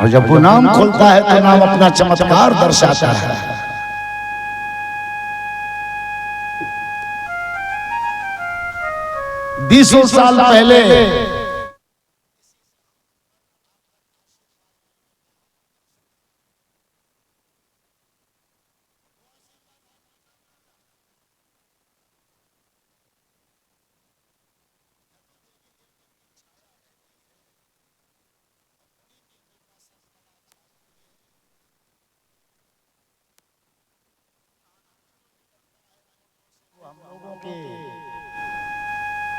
और जब वो नाम खोलता है तो नाम अपना चमत्कार दर्शाता है। बीसों साल पहले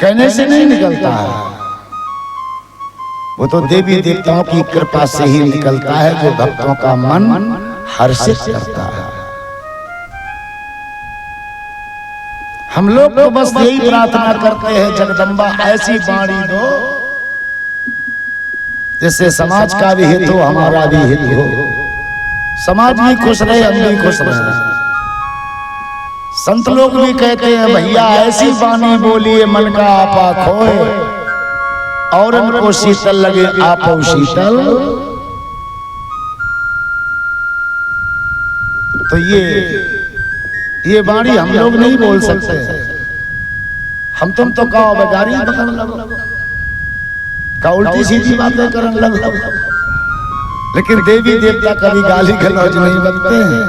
कहने से नहीं निकलता है, वो तो देवी देवताओं की कृपा से ही निकलता है, जो भक्तों का मन हर्षित करता है। हम लोग तो बस यही प्रार्थना करते हैं, जगदम्बा ऐसी वाणी दो जिससे समाज का भी हित हो, हमारा भी हित हो, समाज भी खुश रहे, हम भी खुश रहे। संत लोग भी कहते हैं भैया ऐसी वाणी बोलिए मन का आपा खोए, और उनको शीतल लगे आपो शीतल। तो ये वाणी हम लोग नहीं बोल सकते, हम तुम तो कहो बजारी पकड़ लगो, का उल्टी सीधी बातें करने लगो, लेकिन देवी देवता कभी गाली गलौज नहीं बनते हैं।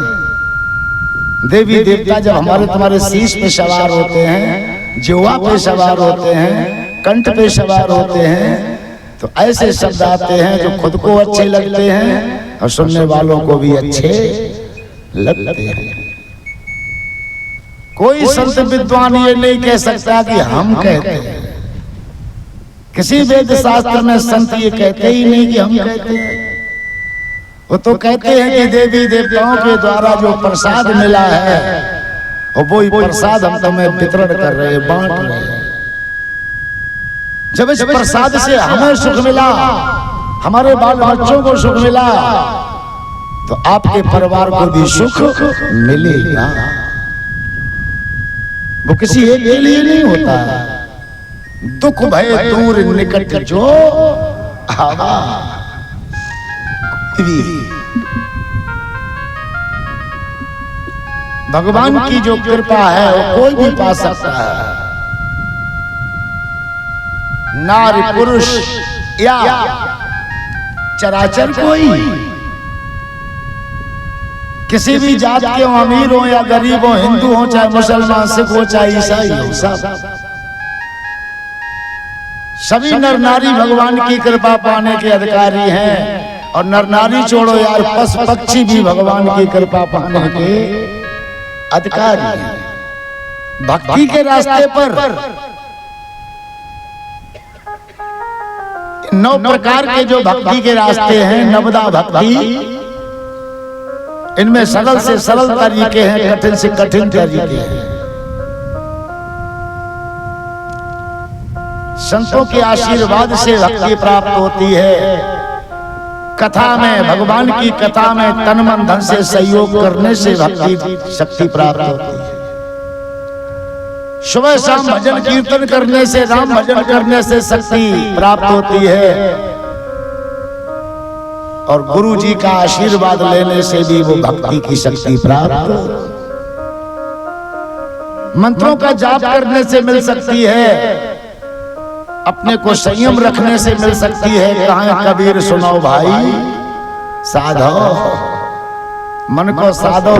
देवी देवता जब हमारे तुम्हारे शीश पे सवार होते हैं, जिह्वा पे सवार होते हैं, कंठ पे सवार होते हैं, तो ऐसे शब्द आते हैं जो खुद को अच्छे लगते हैं और सुनने वालों को भी अच्छे लगते हैं। कोई संत विद्वान ये नहीं कह सकता कि हम कहते हैं, किसी वेद शास्त्र में संत ये कहते ही नहीं कि हम कहते हैं। वो तो कहते हैं कि देवी देवताओं के द्वारा जो प्रसाद मिला है, और वही प्रसाद हम तुम्हें वितरण कर रहे हैं, बांट रहे हैं। जब इस प्रसाद से हमें सुख मिला, हमारे बाल बच्चों को सुख मिला, तो आपके परिवार को भी सुख मिलेगा। वो किसी एक के लिए नहीं होता है। दुख भय दूर निकट जो आवा, भगवान की जो कृपा है वो कोई भी पा सकता है। नारी पुरुष या चराचर कोई, किसी भी जात के हो, अमीर हो या गरीब हो, हिंदू हो चाहे मुसलमान, सिख हो चाहे ईसाई हो, सभी नर नारी भगवान की कृपा पाने के अधिकारी हैं। और नर नारी छोड़ो यार, पशु पक्षी भी भगवान की कृपा पाने के अधिकारी हैं। भक्ति के रास्ते पर 9 प्रकार के जो भक्ति के रास्ते हैं, नवदा भक्ति, इनमें सरल से सरल तरीके हैं, कठिन से कठिन तरीके हैं। संतों के आशीर्वाद से भक्ति प्राप्त होती है। कथा में, भगवान की कथा में तन मन धन से सहयोग करने से भक्ति शक्ति प्राप्त होती है। सुबह शाम भजन कीर्तन करने से, राम भजन करने से शक्ति प्राप्त होती है। और गुरु जी का आशीर्वाद लेने से भी वो भक्ति की शक्ति प्राप्त। मंत्रों का जाप करने से मिल सकती है, अपने को संयम रखने से मिल सकती है। कहाँ कबीर सुनो भाई साधो, मन को साधो।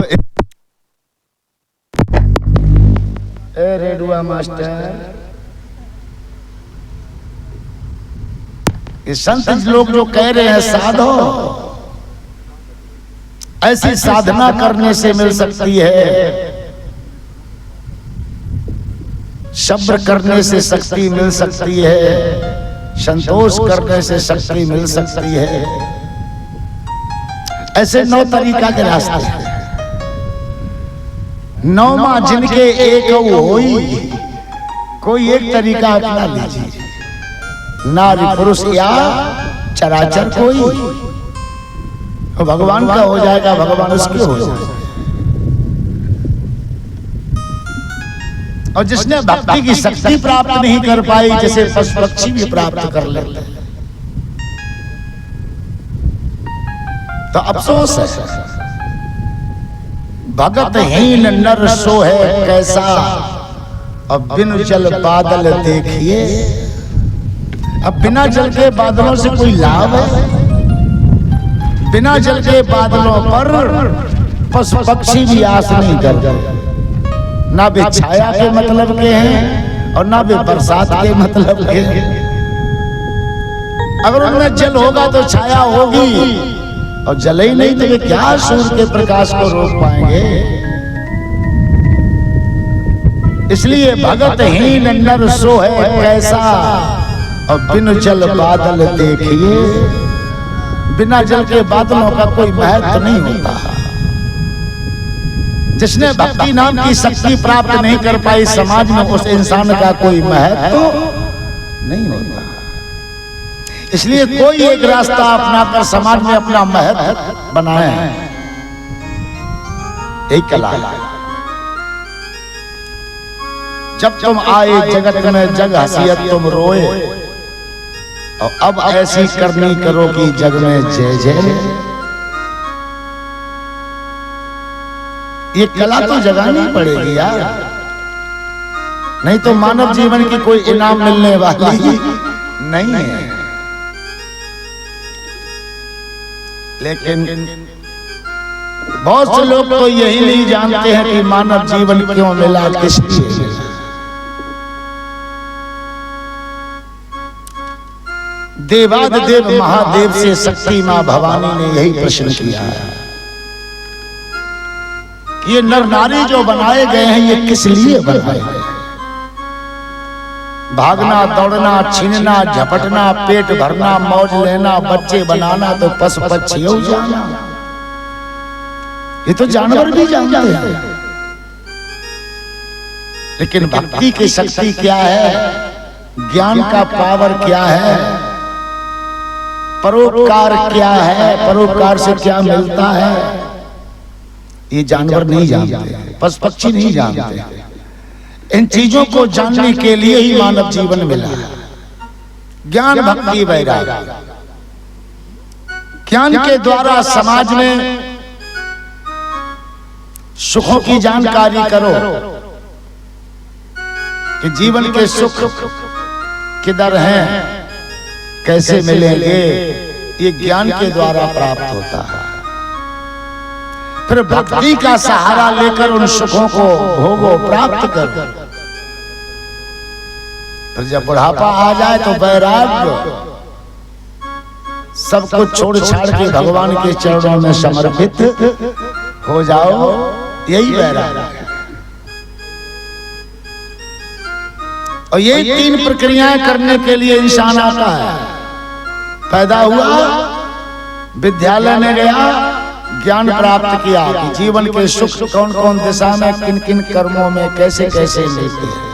ए रेडुआ मास्टर, ये संत लोग जो कह रहे हैं साधो, ऐसी साधना करने से मिल सकती है। सब्र करने से शक्ति मिल सकती है, संतोष करने से शक्ति मिल सकती है। ऐसे 9 तरीका के रास्ते हैं। 9वां जिनके एक होई, कोई एक तरीका अपना लीजिए। नारी पुरुष या चराचर कोई, भगवान का हो जाएगा, भगवान उसके हो जाएगा। और जिसने भक्ति की शक्ति प्राप्त नहीं कर पाई, जैसे पशु पक्षी भी प्राप्त कर लेते हैं। तो अफसोस है, भगत हीन नर सो है कैसा, अब बिन जल बादल देखिए। अब बिना जल के बादलों से कोई लाभ है? बिना जल के बादलों पर पशु पक्षी भी आस नहीं करते, ना वे छाया के मतलब के हैं और ना वे बरसात के मतलब के हैं। अगर उनमें जल होगा तो छाया होगी, और जल ही नहीं तो वे क्या सूर्य के प्रकाश को रोक पाएंगे। इसलिए भगत हीन नर सो है कैसा, और बिन जल बादल देखिए। बिना जल के बादलों का कोई महत्व नहीं होता। जिसने भक्ति नाम की शक्ति प्राप्त नहीं कर पाई समाज में, उस इंसान का कोई महत्व नहीं होता। इसलिए कोई एक रास्ता अपनाकर समाज में अपना महत्व बनाए, एक कला। जब तुम आए जगत में जग हसीयत तुम रोए, और अब ऐसी करनी करो कि जग में जय जय। ये कला तो जगानी पड़ेगी यार, नहीं तो मानव जीवन की कोई इनाम मिलने वाली नहीं है। लेकिन बहुत से लोग तो यही नहीं जानते हैं कि मानव जीवन क्यों मिला, किस लिए। देवादिदेव महादेव से शक्ति मां भवानी ने यही प्रश्न किया है कि ये नर नारी जो बनाए गए हैं ये किस लिए बनाए गए? भागना, दौड़ना, छीनना, झपटना, पेट भरना, मौज लेना, बच्चे बनाना, तो पशु पक्षी हो जाना, ये तो जानवर भी जानते हैं। लेकिन भक्ति की शक्ति क्या है, ज्ञान का पावर क्या है, परोपकार क्या है, परोपकार से क्या मिलता है, ये जानवर नहीं जानते, पशु पक्षी नहीं जानते। इन चीजों को जानने के लिए ही मानव जीवन मिला। ज्ञान, भक्ति, वैराग्य। ज्ञान के द्वारा समाज में सुखों की जानकारी करो कि जीवन के सुख किधर हैं, कैसे मिलेंगे, ये ज्ञान के द्वारा प्राप्त होता है। फिर भक्ति का सहारा लेकर उन सुखों को भोगो, प्राप्त करो। फिर जब बुढ़ापा आ जाए तो वैराग्य, सब कुछ छोड़ छाड़ के भगवान के चरणों में समर्पित हो जाओ, यही वैराग्य है। और यही तीन प्रक्रियाएं करने के लिए इंसान आता है। पैदा हुआ, विद्यालय में गया, ज्ञान प्राप्त किया कि जीवन के सुख कौन कौन दिशा में, किन किन कर्मों में कैसे कैसे मिलते हैं।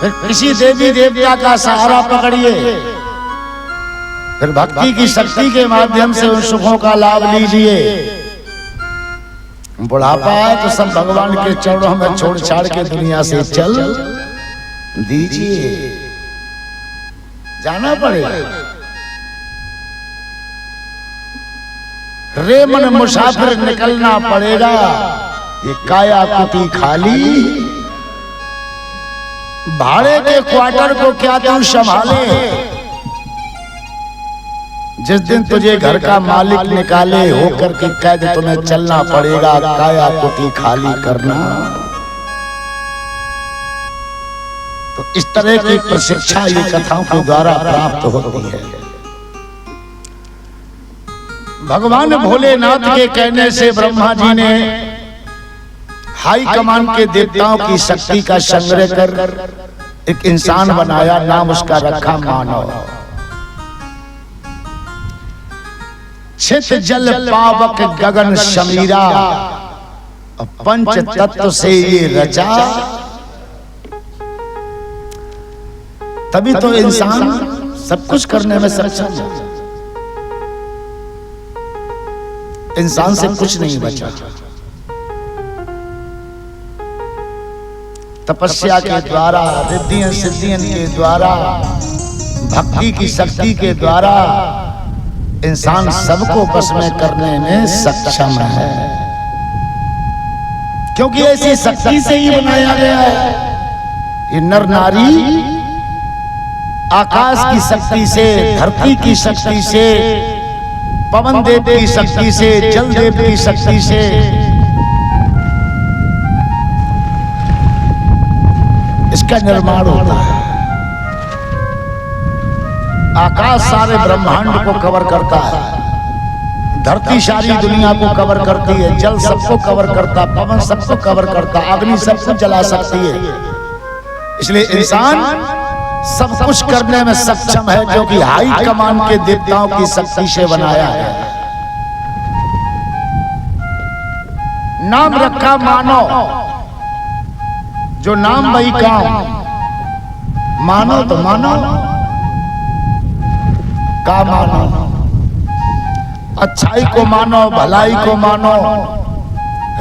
फिर किसी देवी देवता का सहारा पकड़िए, फिर भक्ति की शक्ति के माध्यम से उन सुखों का लाभ लीजिए। बुढ़ापा आए तो सब भगवान के चरणों में छोड़ छाड़ के दुनिया से चल दीजिए, जाना पड़ेगा। रे मन मुसाफिर निकलना पड़ेगा, ये काया कुटी खाली। भाड़े के क्वार्टर को क्या तू संभाले, जिस दिन तुझे घर का मालिक निकाले होकर के कैद तुम्हें चलना पड़ेगा, काया कुटी खाली करना। तो इस तरह की प्रशिक्षा ये कथाओं के द्वारा प्राप्त होती है। भगवान भोलेनाथ के कहने से ब्रह्मा जी ने हाई कमान के देवताओं की शक्ति का संग्रह कर एक इंसान बनाया, नाम उसका रखा मानव। छित जल पावक गगन समीरा, पंच तत्व से ये रचा। तभी तो इंसान सब कुछ करने में सक्षम है। इंसान से कुछ नहीं बचा। तपस्या के द्वारा, रिद्धियां सिद्धियां के द्वारा, भक्ति की शक्ति के द्वारा इंसान सबको बस में करने में सक्षम है, क्योंकि ऐसी शक्ति से ही बनाया गया है। ये नर नारी आकाश की शक्ति से, धरती की शक्ति से, पवन देव की शक्ति से, जल देव की शक्ति से इसका निर्माण होता है। आकाश सारे ब्रह्मांड को कवर करता है, धरती सारी दुनिया को कवर करती है, जल सबको कवर करता, पवन सबको कवर करता, अग्नि सबको जला सकती है। इसलिए इंसान सब कुछ करने में सक्षम है, जो कि हाई कमान के देवताओं की शक्ति से बनाया है। नाम रखा मानो, जो नाम वही काम, मानो तो मानो, का मानो, अच्छाई को मानो, भलाई को मानो,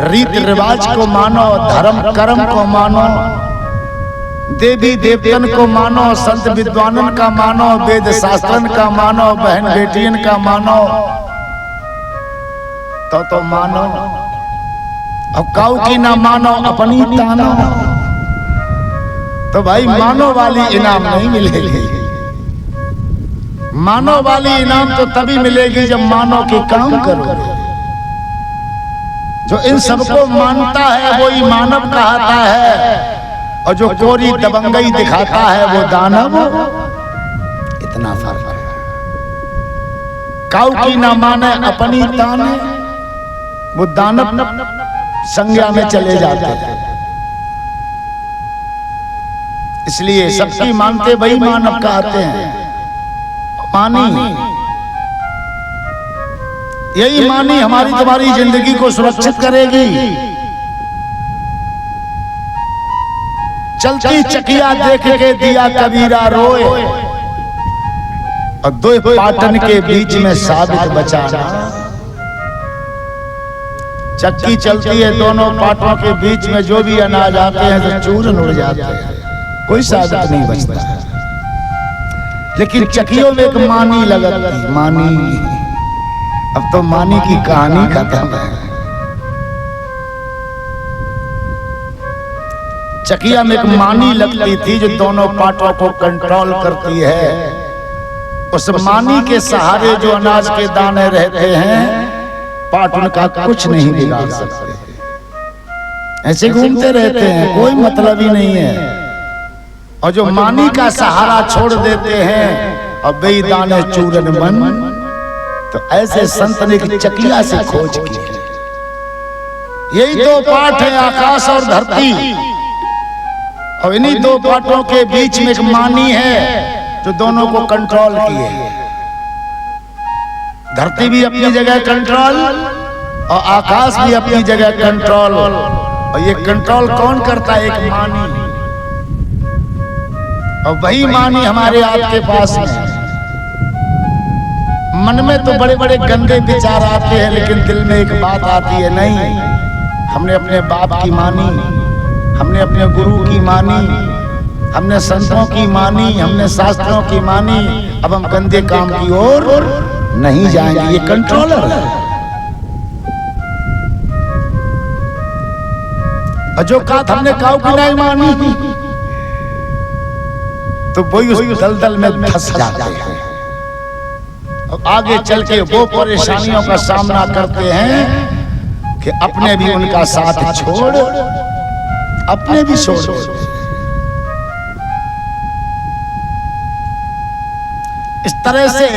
रीति रिवाज को मानो, धर्म कर्म को मानो, देवी देवतन को मानो, संत विद्वानन का मानो, वेद शास्त्रन का मानो, बहन बेटियन का मानो, तो मानो। अब काऊ की ना मानो, अपनी तानो, तो भाई मानो वाली इनाम नहीं मिलेगी। मानो वाली इनाम तो तभी मिलेगी जब मानो के काम करो। जो इन सबको मानता है वो ही मानव कहता है, और जो कोरी दबंगई दिखाता है वो दानव। इतना फर्क है। काऊ की ना माने, अपनी ताने, वो दानव संज्ञा में चले जाते हैं। इसलिए सबकी मानते वही मानव कहते हैं। मानी, यही मानी हमारी तुम्हारी जिंदगी को सुरक्षित करेगी। चलती चकिया देख के दिया कबीरा रोए, और दो पाटन के बीच में साबित बचाना। चक्की चलती है, दोनों पाटों के बीच में जो भी अनाज आते हैं तो चूरन उड़ जाते हैं, कोई साबित नहीं बचता। लेकिन चकियों में एक मानी लगती, मानी। अब तो मानी की कहानी खत्म है। चकिया में एक मानी लगती थी जो दोनों पाटों को कंट्रोल करती है। उस मानी के सहारे जो अनाज के दाने रहते हैं, पाट उनका कुछ नहीं बिगाड़ सकते। ऐसे घूमते रहते हैं, कोई मतलब ही नहीं है। और जो मानी का सहारा छोड़ देते हैं और बेई दाने चूरन बन, तो ऐसे संत ने की चकिया से खोज की। यही दो पाठ है, आकाश और धरती, और इन्हीं दो पाठों के बीच में एक मानी है जो दोनों को कंट्रोल किए। धरती भी अपनी जगह कंट्रोल और आकाश भी अपनी जगह कंट्रोल। और ये कंट्रोल कौन करता है? एक मानी। और वही मानी हमारे आपके पास है। मन में तो बड़े बड़े गंदे विचार आते हैं, लेकिन दिल में एक बात आती है, नहीं, हमने अपने बाप की मानी, हमने अपने गुरु की मानी, हमने संतों की मानी, हमने शास्त्रों की मानी, अब हम गंदे काम की ओर नहीं जाएंगे। ये कंट्रोलर है। और जो कहा हमने काऊ की नहीं मानी, तो वही उस दलदल में फंस जाते हैं। और आगे चल के वो परेशानियों का सामना करते हैं कि अपने भी उनका साथ छोड़, अपने भी छोड़ देते। इस तरह से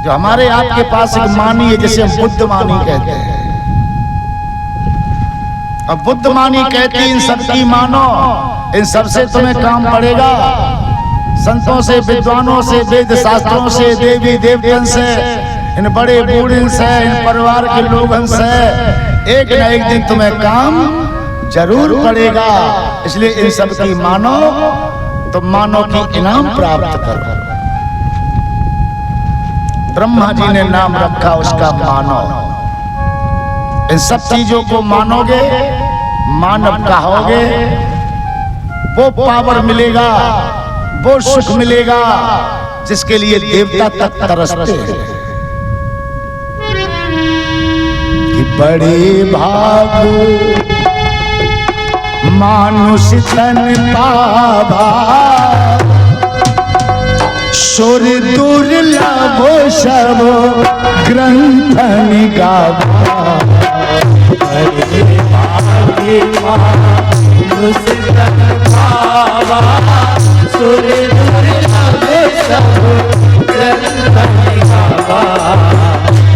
जो हमारे आपके पास एक मानी है, जिसे हम बुद्ध मानी कहते हैं। अब बुद्ध मानी कहती इन सबकी मानो, इन सबसे तुम्हें काम पड़ेगा। संतों से, विद्वानों से, वेद शास्त्रों से, देवी देवतन से, इन बड़े बूढ़े से, इन परिवार के लोगों से एक न एक दिन तुम्हें काम जरूर पड़ेगा। इसलिए इन सबकी मानो, तो मानो कि इनाम प्राप्त करो। ब्रह्मा जी ने नाम रखा उसका मानो। इन सब चीजों को मानोगे, मानव कहोगे, वो पावर मिलेगा, वो सुख मिलेगा, जिसके लिए देवता तक तरसते हैं कि बड़े भाग मानुष तन पावा, सुर दुर्लभ सब ग्रंथन गावा। बड़े भाग्य मानुष तन पावा, सुर दुर्लभ सब ग्रंथन गावा।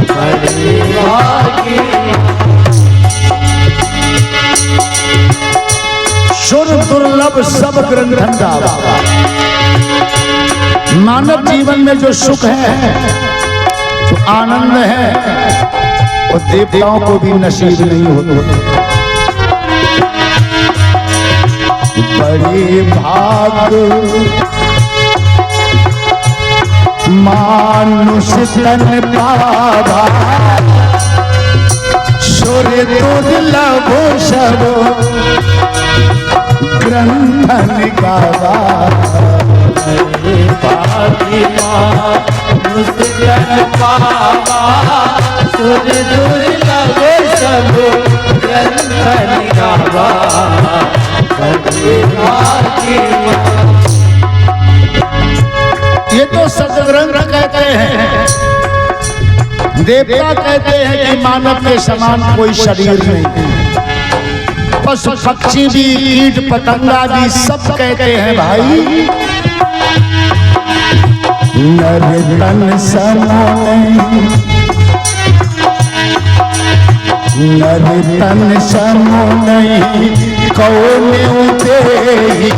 बड़े भाग्य सुर दुर्लभ सब ग्रंथन गावा। मानव जीवन में जो सुख है, जो आनंद है, वो देवताओं को भी नसीब नहीं होता। बड़े भाग मानुष तन पावा, सुर दुर्लभ सब ग्रंथन गावा। बड़े भाग्य मानुष तन पावा, सुर दुर्लभ सब ग्रंथन गावा। बड़े भाग्य ये तो सदग्रंथ कहते हैं। देवता कहते हैं कि मानव के समान कोई शरीर नहीं। पशु पक्षी भी, कीट पतंगा भी सब कहते हैं भाई नर तन समान, नर तन समान कौन उतेरी,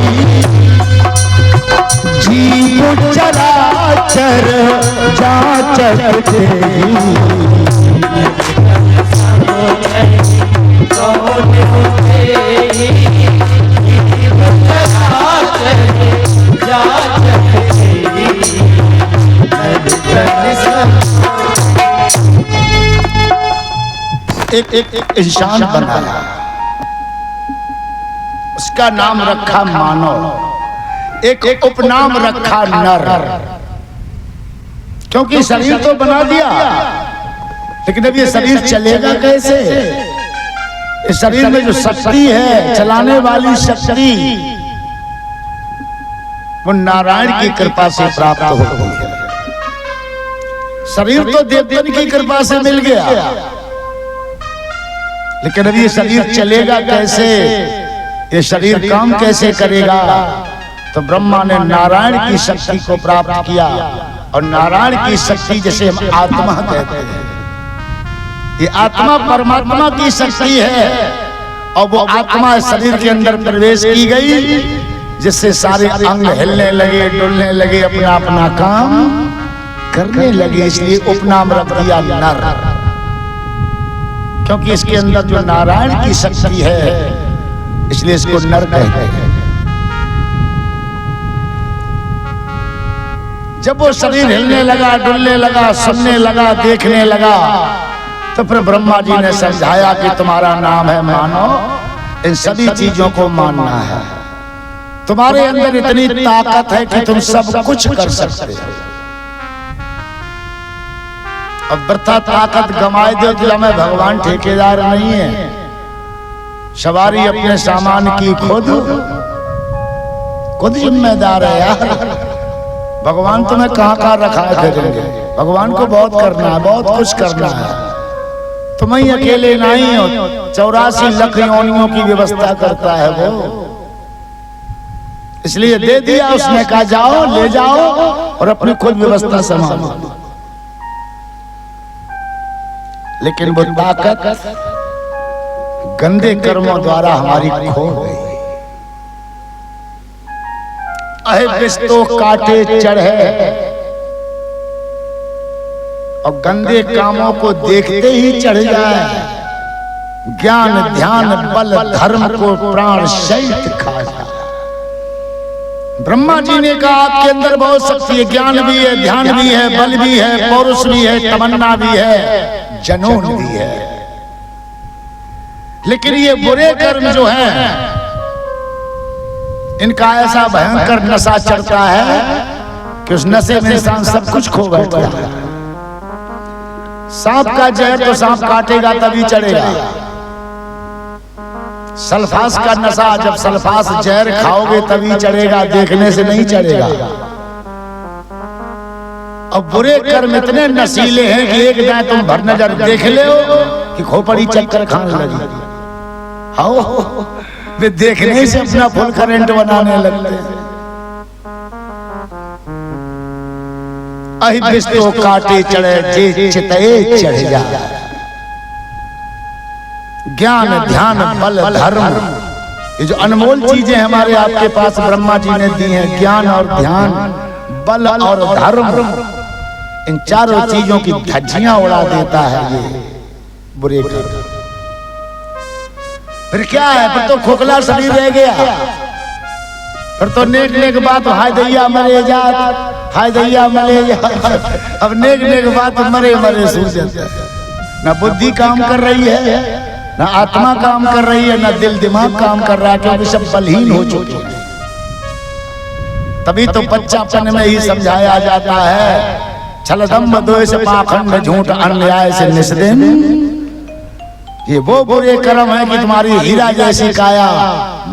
जीव चराचर जाचक एक इंसान बनाया, उसका नाम रखा मानव, एक उपनाम रखा नर। क्योंकि शरीर तो बना दिया, लेकिन अब ये शरीर चलेगा कैसे? इस शरीर में जो शक्ति है, चलाने वाली शक्ति, वो नारायण की कृपा से प्राप्त होती है। शरीर तो देवता की कृपा से मिल गया, लेकिन अब ये शरीर चलेगा कैसे? ये शरीर काम कैसे करेगा? तो ब्रह्मा ने नारायण की शक्ति को प्राप्त किया, और नारायण की शक्ति जैसे हम आत्मा कहते हैं, ये आत्मा परमात्मा की शक्ति है, और वो आत्मा शरीर के अंदर प्रवेश की गई, जिससे सारे अंग हिलने लगे, डुलने लगे, अपना अपना काम करने लगे। इसलिए उपनाम रख दिया नर, क्योंकि इसके अंदर जो नारायण की शक्ति है, इसलिए इसको नर कहते हैं। जब वो शरीर हिलने लगा, डुलने लगा, सुनने लगा, देखने लगा, तो फिर ब्रह्मा जी ने समझाया कि तुम्हारा नाम है मानव, इन सभी चीजों को मानना है। तुम्हारे अंदर इतनी ताकत है कि तुम सब कुछ कर सकते हो। अब वृथा ताकत गंवाए दो तो हमें भगवान ठेकेदार नहीं है। सवारी अपने सामान की खुद जिम्मेदार है यार। भगवान तुम्हें कहाँ रखा करेंगे? भगवान को बहुत करना है, बहुत कुछ करना है। तुम ही अकेले नहीं हो, 84 लाख योनियों की व्यवस्था करता है वो। इसलिए दे दिया, उसने कहा जाओ ले जाओ और अपनी खुद व्यवस्था संभालो। लेकिन वो ताकत गंदे कर्मों द्वारा हमारी खो गई। अहे बिस्तो काटे चढ़े, और गंदे कामों को देखते ही चढ़ जाए। ज्ञान ध्यान बल धर्म को प्राण सहित खा जाए। ब्रह्मा जी ने कहा आपके अंदर बहुत शक्ति है, ज्ञान भी है, ध्यान भी है, बल भी है, पौरुष भी है, तमन्ना भी है, जनून भी है। लेकिन ये बुरे कर्म जो हैं, इनका ऐसा भयंकर नशा चढ़ता है कि उस नशे में इंसान सब कुछ खो बैठा है। सांप का जहर तो सांप काटेगा तभी चढ़ेगा। सल्फास का नशा, जब सल्फास जहर खाओगे तभी चढ़ेगा, देखने से नहीं चढ़ेगा। अब बुरे कर्म इतने नशीले हैं कि एक दाएं तुम भर नजर देख ले कि खोपड़ी चक्कर खाने लगी। आओ वे देखने से अपना फुल करंट बनाने लगते हैं। अहि बिस्तो काटे चढ़े जे चितए चढ़ जा। ज्ञान ध्यान बल धर्म, ये जो अनमोल चीजें हमारे आपके पास ब्रह्मा जी ने दी हैं, ज्ञान और ध्यान, बल और धर्म, इन चारों चीजों की धज्जियां उड़ा देता है ये बुरे कर्म। फिर क्या है? फिर तो खोखला शरीर रह गया। फिर तो नेक नेक बात हाय दैया मरे जात, हाय दैया मरे जात। अब नेक नेक बात मरे मरे सूझ जाता है। ना बुद्धि काम कर रही है, ना आत्मा काम कर रही है, ना दिल दिमाग काम कर रहा है, क्योंकि सब बलहीन हो चुके हैं। तभी तो बच्चापन में ही समझाया जाता है, छलदम दोष पाखंड झूठ अन्याय से निस्दिन। ये वो बुरे कर्म है कि तुम्हारी हीरा जैसी काया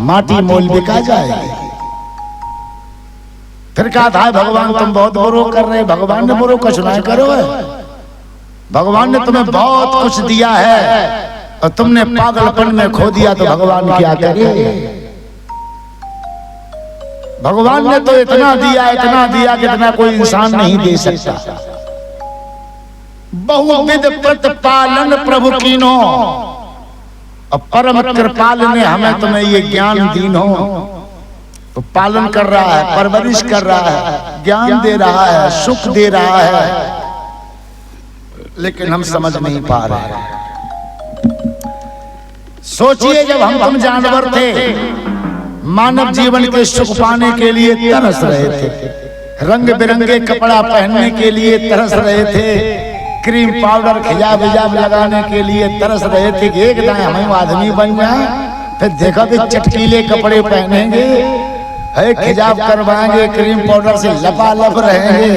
माटी मोल बिका जाएगी। फिर कहा था भगवान तुम बहुत बुरो कर रहे, भगवान ने बुरो कुछ ना करो है। भगवान ने तुम्हें बहुत कुछ दिया है और तुमने पागलपन में खो दिया, तो भगवान क्या करे? भगवान ने तो इतना दिया कि इतना कोई इंसान नहीं दे सकता। बहुविध प्रतिपालन प्रभु कीनो, और परम कृपाल ने हमें तुम्हें ये ज्ञान दीनो। तो पालन कर रहा है, परवरिश कर रहा है, ज्ञान दे रहा है, सुख दे रहा है, लेकिन हम समझ नहीं पा रहे हैं। सोचिए जब हम जानवर थे, मानव जीवन के सुख पाने के लिए तरस रहे थे, रंग बिरंगे कपड़ा पहनने के लिए तरस रहे थे, क्रीम पाउडर खिजाब विजाब लगाने के लिए तरस रहे थे कि एक दाएं हम आदमी बन जाए। फिर देखा कि चटकीले कपड़े पहनेंगे, है खिजाब करवाएंगे, क्रीम पाउडर से लपालप रहेंगे।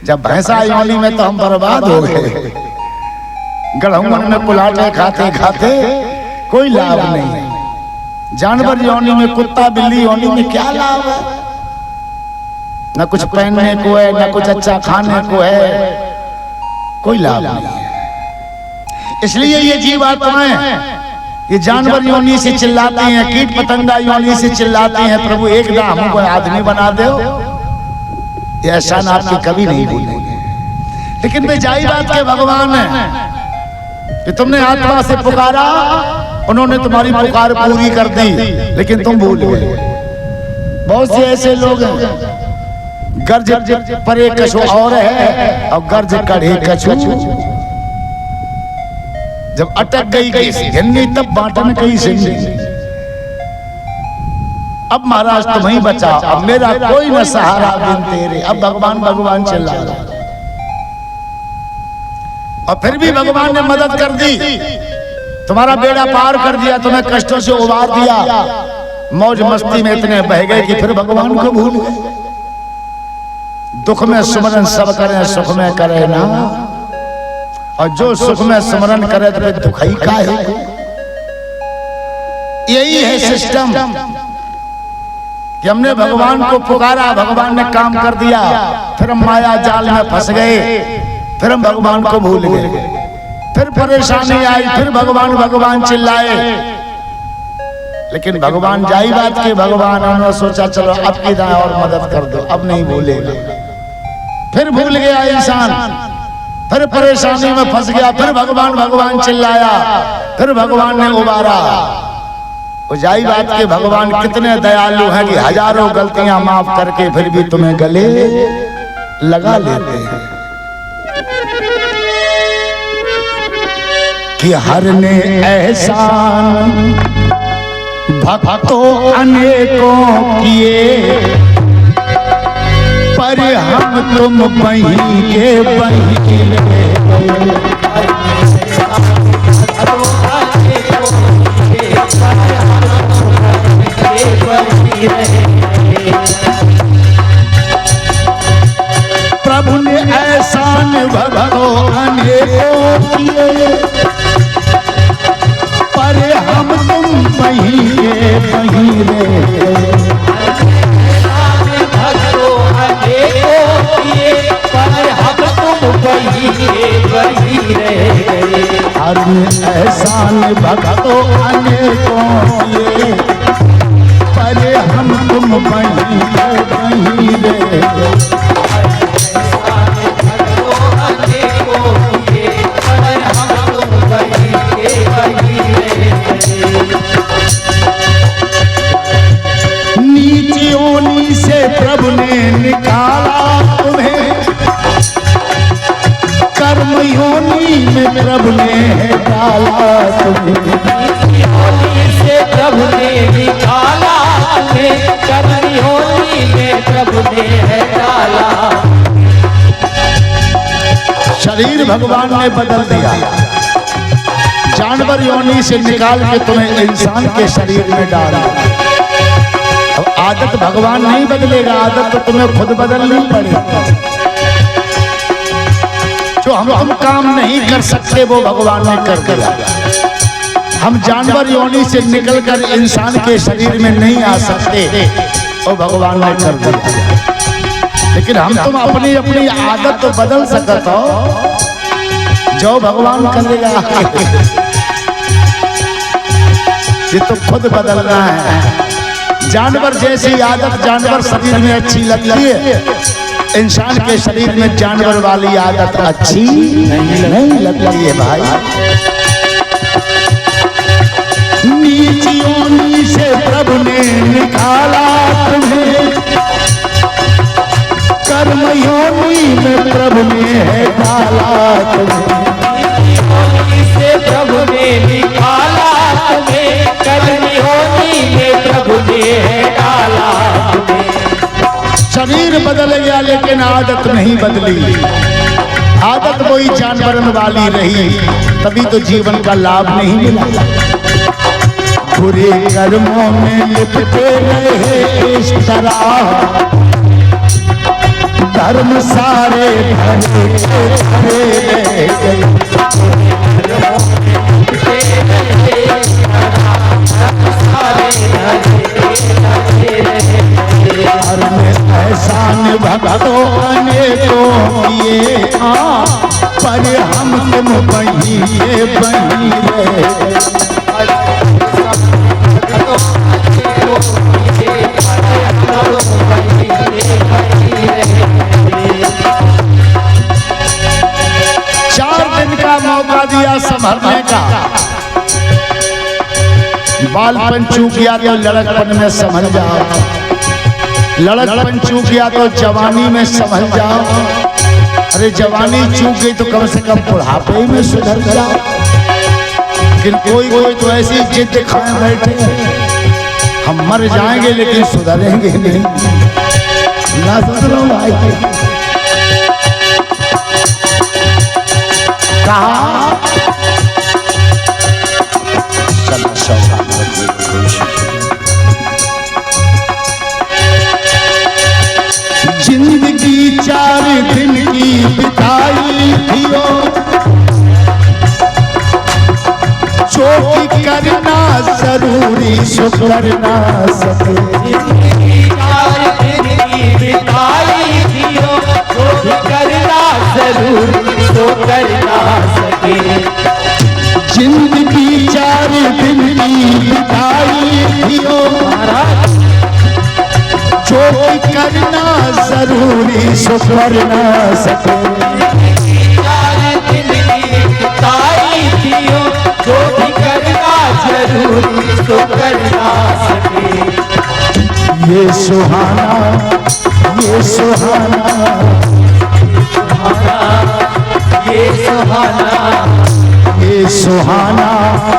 जब भैंसा योनि में तो हम बर्बाद हो गए। गढ़मुन में कुलाटे खाते खाते कोई लाभ नहीं। जानवर योनि में, कुत्ता बिल्ली योनि में क्या लाभ है? न कुछ पहनने को है, न कुछ अच्छा खाने को है, कोई लाभ नहीं है। इसलिए ये जीवात्माएं ये जानवर योनि से चिल्लाती हैं, कीट पतंगा योनि से चिल्लाती हैं, प्रभु एक दां हमको आदमी बना दो। ये एहसान आपके कभी नहीं भूलेंगे। लेकिन वे जाई बात के भगवान हैं कि तुमने आत्मा से पुकारा, उन्होंने तुम्हारी पुकार पूरी कर दी, लेकिन तुम भूल गए। बहुत से ऐसे लोग हैं, गर्ज परे कछु और है और गर्ज कढ़े कछु। जब अटक गई घिन्नी तब बांटन कई सिंधी। अब महाराज तुम ही बचाओ, अब मेरा कोई न सहारा बिन तेरे। अब भगवान भगवान चिल्ला रहा, और फिर भी भगवान ने मदद कर दी, तुम्हारा बेड़ा पार कर दिया, तुम्हें कष्टों से उबार दिया। मौज मस्ती में इतने बह गए कि फिर भगवान को भूल गए। दुख में सुमरन सब करें, सुख में करे ना, और जो सुख में सुमरन करे तो फिर दुख ही का है। यही है सिस्टम कि हमने भगवान को पुकारा, भगवान ने काम कर दिया, फिर हम माया जाल में फंस गए, फिर हम भगवान को भूल गए, फिर परेशानी आई, फिर भगवान भगवान चिल्लाए। लेकिन भगवान जाई बात के भगवान, उन्होंने सोचा चलो अब की दाएं और मदद कर दो, अब नहीं भूलेगा। फिर भूल गया इंसान, फिर परेशानी में फंस गया, फिर भगवान भगवान चिल्लाया, फिर भगवान ने उबारा। वो जाई बात के भगवान कितने दयालु हैं कि हजारों गलतियां माफ करके फिर भी तुम्हें गले लगा लेते हैं। कि हर ने एहसान भक्तों अनेकों किए, पर हम तुम बही के बही प्रभु ने एहसान भक्तों अनेकों किए, पर हम तुम वहीं के वहीं रह गए। भक्तों अनेकों किए, पर हम तुम वहीं के वहीं रह गए। हर एहसान भक्तों अनेकों किए, पर हम तुम वहीं के वहीं रह गए। नीची ओनी से प्रभु ने निकाला तुम्हें, कर्म योनी में प्रभु ने डाला तुम्हें। नीची ओनी से प्रभु ने निकाला तुम्हें, कर्म योनी में प्रभु ने डाला। शरीर भगवान ने बदल दिया, जानवर योनि से निकाल के तुम्हें इंसान के शरीर में डाला। अब आदत भगवान नहीं बदलेगा, आदत तो तुम्हें खुद बदलनी पड़ेगी। जो हम काम नहीं कर सकते वो भगवान ने कर दिया। हम जानवर योनि से निकलकर इंसान के शरीर में नहीं आ सकते, वो भगवान ने कर दिया। लेकिन हम तुम अपनी अपनी आदत तो बदल सकते हो, जो भगवान करेगा ये तो खुद बदलना है। जानवर जैसी आदत जानवर शरीर में अच्छी लगती है, इंसान के शरीर में जानवर वाली आदत अच्छी नहीं लगती है भाई। नीची ओनी से प्रभु ने निकाला तुम्हें, कर्म योनि में प्रभु ने डाला तुम्हें। से प्रभु ने निकाला तुम्हें, कर्म योनि में प्रभु ने डाला तुम्हें। शरीर बदल गया लेकिन आदत नहीं बदली, आदत वही जानवरन वाली रही, तभी तो जीवन का लाभ नहीं मिला। बुरे कर्मों में लिपटे रहे इस तरह, धर्म सारे भरे रह गए। एहसान भक्तों अनेकों किए, पर हम तुम वहीं के वहीं रह। मौका दिया संभलने का, बालपन चूक गया तो लड़कपन में संभल जाओ, लड़कपन चूक गया तो जवानी में संभल जाओ। अरे जवानी चूक गई तो कम से कम बुढ़ापे में सुधर जाओ। लेकिन कोई कोई तो ऐसी जिद दिखाए बैठे, हम मर जाएंगे लेकिन सुधरेंगे नहीं। ना सुधरो भाई, जिंदगी 4 दिन की बिताई थियो, जो भी करना जरूरी सो करना सके। जिंदगी 4 दिन की बिताई थियो, जो भी करना जरूरी सो करना सके। जिंदगी 4 दिन की बिताई थियो, जो भी करना जरूरी सो करना सके। 4 दिन की बिताई थियो, जो भी करना जरूरी सो करना सके। ये सुहाना, ये सुहाना, ये सुहाना, ये सुहाना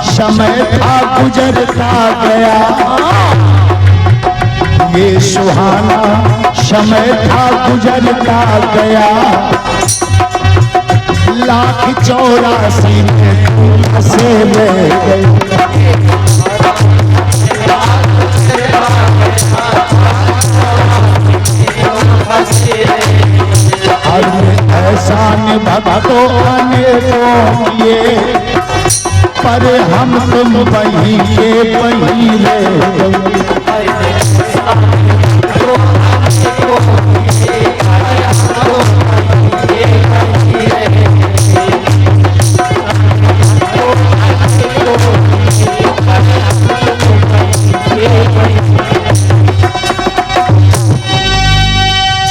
समय था गुजरता गया। ये सुहाना समय था गुजरता गया। 1,84,000 में से ले गई। हर में एहसान भक्तों अनेकों किए, पर हम तुम वहीं के वहीं रहे।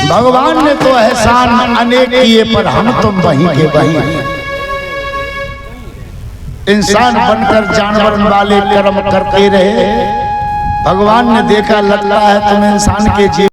भगवान ने तो एहसान अनेक किए, पर हम तुम वहीं के वहीं। इंसान बनकर जानवर वाले कर्म करते रहे। भगवान ने देखा लगता है तुम इंसान के जीवन